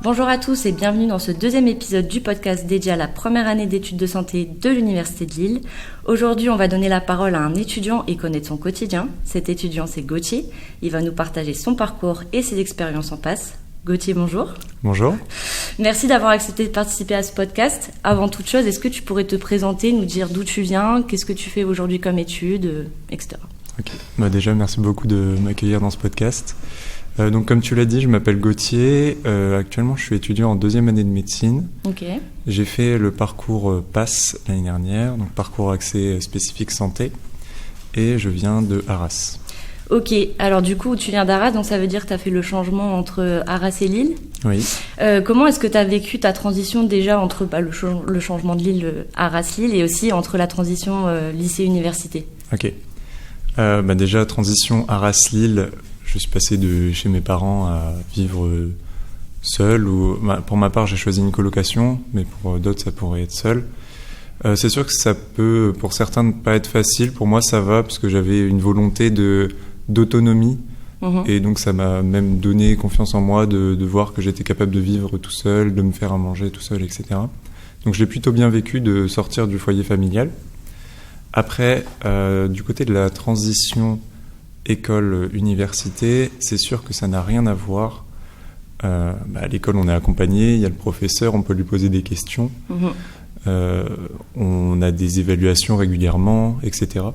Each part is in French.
Bonjour à tous et bienvenue dans ce deuxième épisode du podcast dédié à la première année d'études de santé de l'Université de Lille. Aujourd'hui, on va donner la parole à un étudiant et connaître son quotidien. Cet étudiant, c'est Gauthier. Il va nous partager son parcours et ses expériences en PASS. Gauthier, bonjour. Bonjour. Merci d'avoir accepté de participer à ce podcast. Avant toute chose, est-ce que tu pourrais te présenter, nous dire d'où tu viens, qu'est-ce que tu fais aujourd'hui comme études, etc. Ok. Déjà, merci beaucoup de m'accueillir dans ce podcast. Donc, comme tu l'as dit, je m'appelle Gauthier. Actuellement, je suis étudiant en deuxième année de médecine. Ok. J'ai fait le parcours PASS l'année dernière, donc parcours accès spécifique santé, et je viens de Arras. Ok, alors du coup, tu viens d'Arras, donc ça veut dire que tu as fait le changement entre Arras et Lille. Oui. Comment est-ce que tu as vécu ta transition déjà entre le changement de Lille, Arras-Lille, et aussi entre la transition lycée-université? Ok. Déjà, transition Arras-Lille, je suis passé de chez mes parents à vivre seul. Pour ma part, j'ai choisi une colocation, mais pour d'autres, ça pourrait être seul. C'est sûr que ça peut, pour certains, ne pas être facile. Pour moi, ça va, parce que j'avais une volonté d'autonomie. Et donc, ça m'a même donné confiance en moi de voir que j'étais capable de vivre tout seul, de me faire à manger tout seul, etc. Donc, j'ai plutôt bien vécu de sortir du foyer familial. Après, du côté de la transition école-université, c'est sûr que ça n'a rien à voir. À l'école, on est accompagné, il y a le professeur, on peut lui poser des questions. On a des évaluations régulièrement, etc.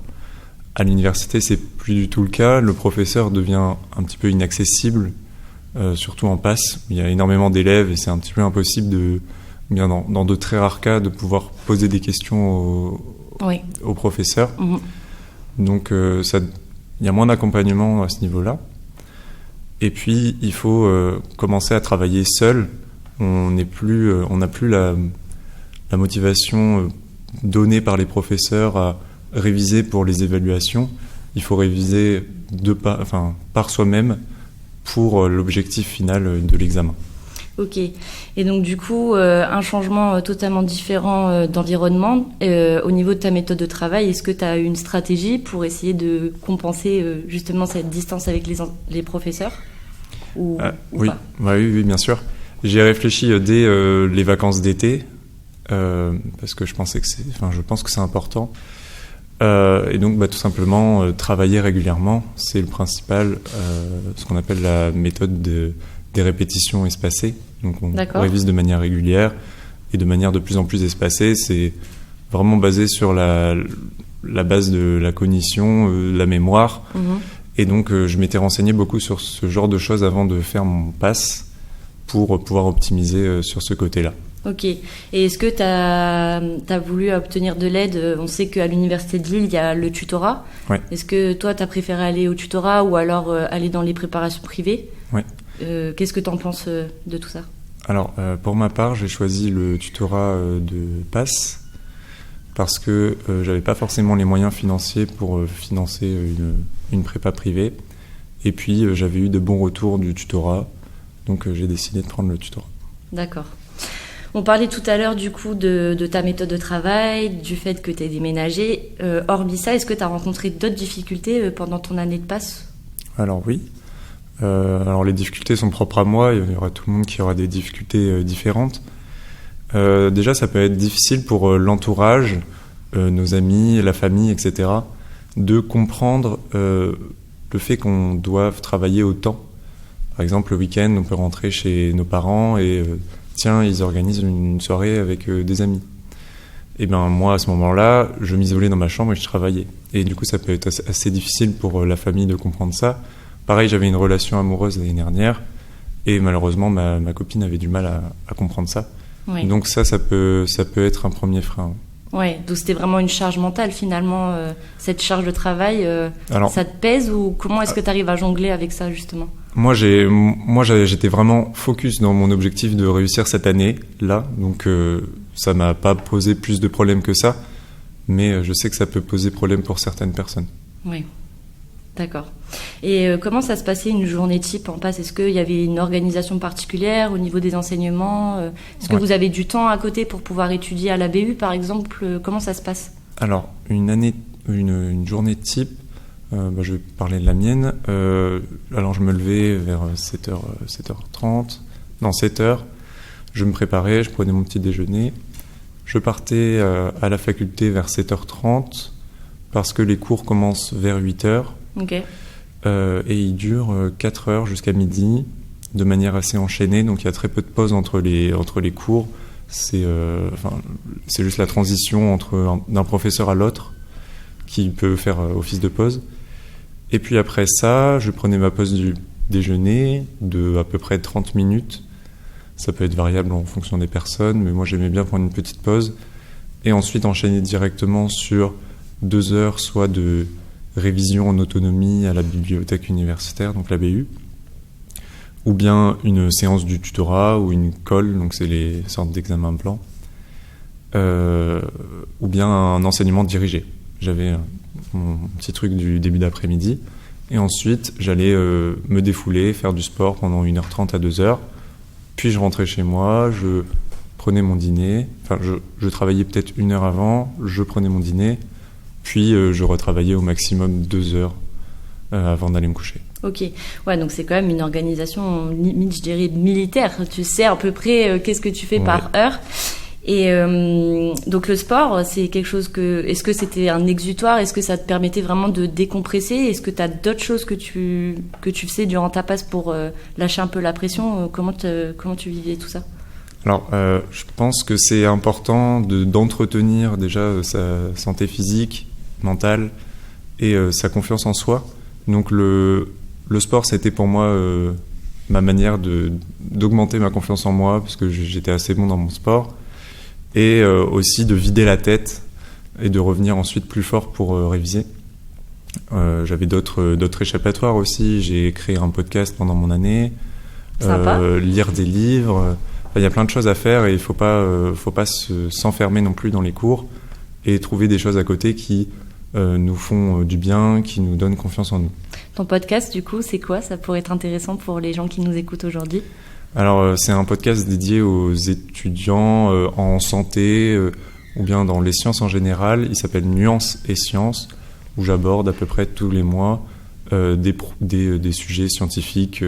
À l'université, c'est plus du tout le cas. Le professeur devient un petit peu inaccessible, surtout en PASS. Il y a énormément d'élèves et c'est un petit peu impossible, dans de très rares cas, de pouvoir poser des questions au professeur. Donc, il y a moins d'accompagnement à ce niveau-là. Et puis, il faut commencer à travailler seul. On n'a plus la motivation donnée par les professeurs à réviser pour les évaluations. Il faut réviser par soi-même pour l'objectif final de l'examen. Ok. Et donc, du coup, un changement totalement différent d'environnement. Au niveau de ta méthode de travail, est-ce que tu as une stratégie pour essayer de compenser justement cette distance avec les professeurs ou oui. Pas Oui, bien sûr. J'y ai réfléchi dès les vacances d'été, parce que je pense que c'est important. Et donc, tout simplement, travailler régulièrement, c'est le principal, ce qu'on appelle la méthode des répétitions espacées. Donc, on révise de manière régulière et de manière de plus en plus espacée. C'est vraiment basé sur la base de la cognition, la mémoire. Et donc, je m'étais renseigné beaucoup sur ce genre de choses avant de faire mon PASS pour pouvoir optimiser sur ce côté-là. Ok. Et est-ce que tu as voulu obtenir de l'aide? On sait qu'à l'Université de Lille, il y a le tutorat. Ouais. Est-ce que toi, tu as préféré aller au tutorat ou alors aller dans les préparations privées? Oui. Qu'est-ce que tu en penses de tout ça? Alors, pour ma part, j'ai choisi le tutorat de PASS parce que j'avais pas forcément les moyens financiers pour financer une prépa privée. Et puis, j'avais eu de bons retours du tutorat, donc j'ai décidé de prendre le tutorat. D'accord. On parlait tout à l'heure du coup de ta méthode de travail, du fait que tu es déménagé. Hormis ça, est-ce que tu as rencontré d'autres difficultés pendant ton année de PASS? Alors oui. Alors les difficultés sont propres à moi, il y aura tout le monde qui aura des difficultés différentes. Déjà, ça peut être difficile pour l'entourage, nos amis, la famille, etc., de comprendre le fait qu'on doive travailler autant. Par exemple, le week-end, on peut rentrer chez nos parents et tiens, ils organisent une soirée avec des amis. Et moi, à ce moment-là, je m'isolais dans ma chambre et je travaillais. Et du coup, ça peut être assez difficile pour la famille de comprendre ça. Pareil, j'avais une relation amoureuse l'année dernière et malheureusement, ma copine avait du mal à comprendre ça. Oui. Donc ça peut être un premier frein. Oui, donc c'était vraiment une charge mentale finalement, cette charge de travail, ça te pèse ou comment est-ce que tu arrives à jongler avec ça justement? Moi, j'étais vraiment focus dans mon objectif de réussir cette année-là, donc ça m'a pas posé plus de problèmes que ça, mais je sais que ça peut poser problème pour certaines personnes. Oui. D'accord. Et comment ça se passait une journée type en PASS? Est-ce qu'il y avait une organisation particulière au niveau des enseignements? Est-ce que vous avez du temps à côté pour pouvoir étudier à la BU, par exemple? Comment ça se passe? Alors, une journée type, je vais parler de la mienne. Alors, je me levais vers 7h30, non 7h. Je me préparais, je prenais mon petit déjeuner. Je partais à la faculté vers 7h30 parce que les cours commencent vers 8h. Ok. Et ils durent 4 heures jusqu'à midi, de manière assez enchaînée. Donc il y a très peu de pauses entre les cours. C'est juste la transition d'un professeur à l'autre qui peut faire office de pause. Et puis après ça, je prenais ma pause du déjeuner de à peu près 30 minutes. Ça peut être variable en fonction des personnes, mais moi j'aimais bien prendre une petite pause. Et ensuite enchaîner directement sur 2 heures, soit de révision en autonomie à la bibliothèque universitaire, donc la BU, ou bien une séance du tutorat ou une colle, donc c'est les sortes d'examens blancs, ou bien un enseignement dirigé. J'avais mon petit truc du début d'après-midi, et ensuite j'allais me défouler, faire du sport pendant 1h30 à 2h, puis je rentrais chez moi, je prenais mon dîner, enfin je travaillais peut-être 1 heure avant, je prenais mon dîner, puis je retravaillais au maximum 2 heures avant d'aller me coucher. Ok, ouais, donc c'est quand même une organisation limite, je dirais, militaire. Tu sais à peu près qu'est-ce que tu fais par heure. Et donc le sport, c'est quelque chose est-ce que c'était un exutoire? Est-ce que ça te permettait vraiment de décompresser? Est-ce que tu as d'autres choses que tu faisais durant ta passe pour lâcher un peu la pression? Comment tu vivais tout ça? Alors, je pense que c'est important d'entretenir déjà sa santé physique, mentale et sa confiance en soi. Donc le sport, c'était pour moi ma manière d'augmenter ma confiance en moi, parce que j'étais assez bon dans mon sport, et aussi de vider la tête et de revenir ensuite plus fort pour réviser. J'avais d'autres échappatoires aussi. J'ai créé un podcast pendant mon année, lire des livres. Il y a plein de choses à faire et il faut pas s'enfermer non plus dans les cours et trouver des choses à côté qui nous font du bien, qui nous donnent confiance en nous. Ton podcast, du coup, c'est quoi? Ça pourrait être intéressant pour les gens qui nous écoutent aujourd'hui. Alors, c'est un podcast dédié aux étudiants en santé ou bien dans les sciences en général. Il s'appelle Nuances et Sciences, où j'aborde à peu près tous les mois des sujets scientifiques.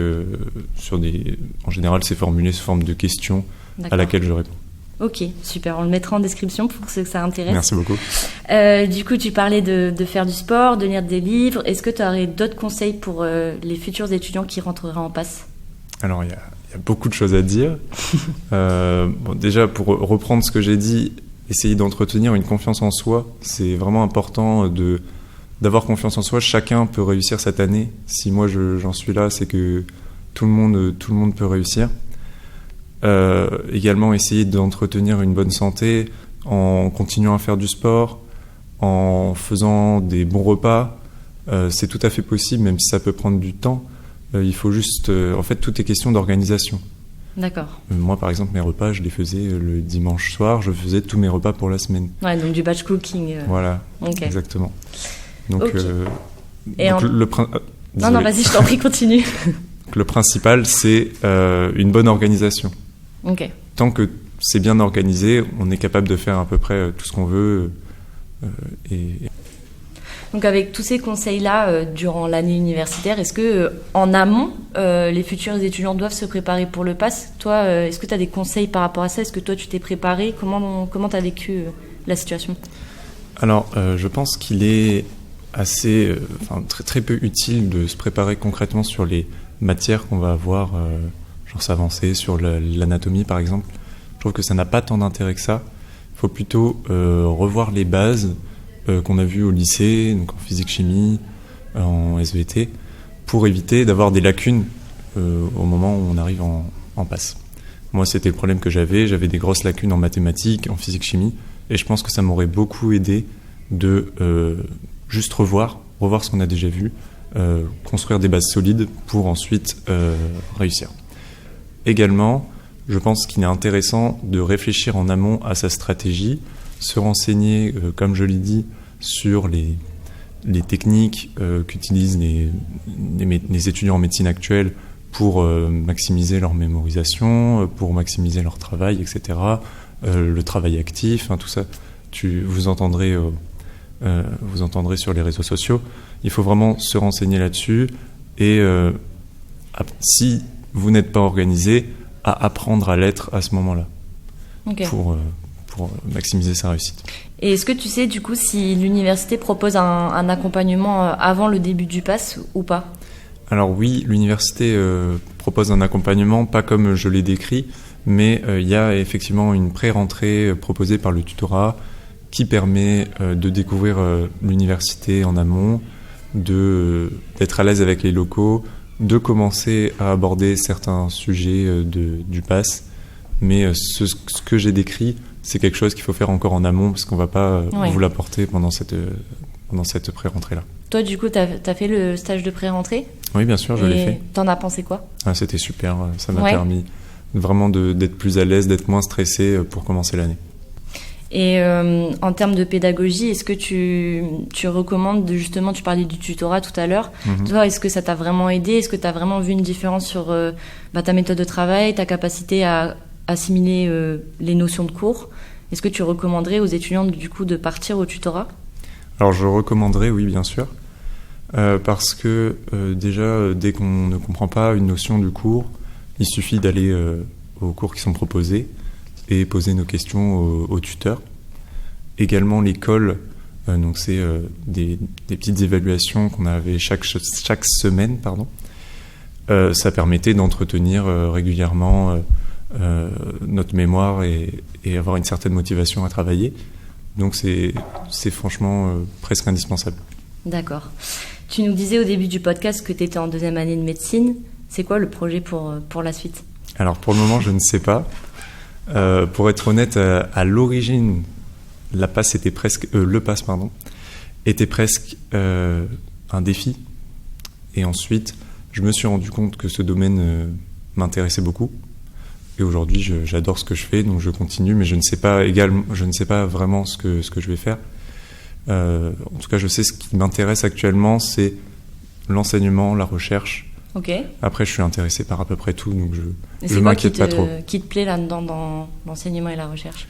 En général, c'est formulé sous forme de questions à laquelle je réponds. Ok, super. On le mettra en description pour ceux que ça intéresse. Merci beaucoup. Du coup, tu parlais de faire du sport, de lire des livres. Est-ce que tu aurais d'autres conseils pour les futurs étudiants qui rentreraient en passe? Alors, il y a beaucoup de choses à dire. Déjà, pour reprendre ce que j'ai dit, essayer d'entretenir une confiance en soi. C'est vraiment important d'avoir confiance en soi. Chacun peut réussir cette année. Si moi, j'en suis là, c'est que tout le monde peut réussir. Également essayer d'entretenir une bonne santé en continuant à faire du sport, en faisant des bons repas. C'est tout à fait possible, même si ça peut prendre du temps. Il faut juste... en fait, tout est question d'organisation. D'accord. Moi, par exemple, mes repas, je les faisais le dimanche soir. Je faisais tous mes repas pour la semaine. Ouais, donc du batch cooking. Voilà, okay. Exactement. Donc, okay. Non, vas-y, je t'en prie, continue. Le principal, c'est une bonne organisation. Okay. Tant que c'est bien organisé, on est capable de faire à peu près tout ce qu'on veut. Donc avec tous ces conseils-là durant l'année universitaire, est-ce que en amont, les futurs étudiants doivent se préparer pour le PASS? Toi, est-ce que tu as des conseils par rapport à ça? Est-ce que toi, tu t'es préparé? Comment tu as vécu la situation? Alors, je pense qu'il est assez, très, très peu utile de se préparer concrètement sur les matières qu'on va avoir, genre s'avancer sur l'anatomie par exemple. Je trouve que ça n'a pas tant d'intérêt que ça. Il faut plutôt revoir les bases qu'on a vues au lycée, donc en physique-chimie, en SVT, pour éviter d'avoir des lacunes au moment où on arrive en PASS. Moi, c'était le problème que j'avais des grosses lacunes en mathématiques, en physique-chimie, et je pense que ça m'aurait beaucoup aidé de juste revoir ce qu'on a déjà vu, construire des bases solides pour ensuite réussir. Également, je pense qu'il est intéressant de réfléchir en amont à sa stratégie, se renseigner, comme je l'ai dit, sur les techniques qu'utilisent les étudiants en médecine actuelle pour maximiser leur mémorisation, pour maximiser leur travail, etc. Le travail actif, tout ça, vous entendrez sur les réseaux sociaux. Il faut vraiment se renseigner là-dessus et si vous n'êtes pas organisé, à apprendre à l'être à ce moment-là Ok. pour maximiser sa réussite. Et est-ce que tu sais du coup si l'université propose un accompagnement avant le début du PASS ou pas? Alors oui, l'université propose un accompagnement, pas comme je l'ai décrit, mais il y a effectivement une pré-rentrée proposée par le tutorat qui permet de découvrir l'université en amont, d'être à l'aise avec les locaux, de commencer à aborder certains sujets du PASS. Mais ce que j'ai décrit, c'est quelque chose qu'il faut faire encore en amont parce qu'on ne va pas vous l'apporter pendant cette pré-rentrée-là. Toi, du coup, t'as fait le stage de pré-rentrée? Oui, bien sûr, je l'ai fait. T'en as pensé quoi? C'était super, ça m'a permis vraiment d'être plus à l'aise, d'être moins stressé pour commencer l'année. Et en termes de pédagogie, est-ce que tu recommandes, justement, tu parlais du tutorat tout à l'heure, toi, est-ce que ça t'a vraiment aidé? Est-ce que tu as vraiment vu une différence sur ta méthode de travail, ta capacité à assimiler les notions de cours? Est-ce que tu recommanderais aux étudiants du coup de partir au tutorat? Alors je recommanderais, oui, bien sûr, parce que déjà, dès qu'on ne comprend pas une notion du cours, il suffit d'aller aux cours qui sont proposés et poser nos questions au tuteur. Également l'école, donc c'est des petites évaluations qu'on avait chaque semaine, pardon. Ça permettait d'entretenir régulièrement notre mémoire et avoir une certaine motivation à travailler. Donc c'est franchement presque indispensable. D'accord. Tu nous disais au début du podcast que tu étais en 2e année de médecine. C'est quoi le projet pour la suite? Alors pour le moment, je ne sais pas. Pour être honnête, à l'origine, le PASS était presque un défi. Et ensuite, je me suis rendu compte que ce domaine m'intéressait beaucoup. Et aujourd'hui, j'adore ce que je fais, donc je continue, mais je ne sais pas vraiment ce que je vais faire. En tout cas, je sais ce qui m'intéresse actuellement, c'est l'enseignement, la recherche. Ok. Après, je suis intéressé par à peu près tout, donc je m'inquiète pas trop. Qui te plaît là-dedans dans l'enseignement et la recherche?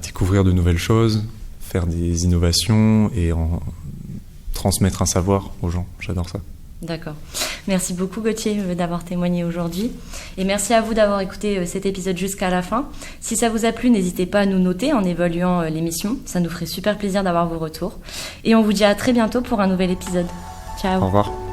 Découvrir de nouvelles choses, faire des innovations et transmettre un savoir aux gens. J'adore ça. D'accord. Merci beaucoup Gauthier d'avoir témoigné aujourd'hui. Et merci à vous d'avoir écouté cet épisode jusqu'à la fin. Si ça vous a plu, n'hésitez pas à nous noter en évaluant l'émission. Ça nous ferait super plaisir d'avoir vos retours. Et on vous dit à très bientôt pour un nouvel épisode. Ciao. Au revoir.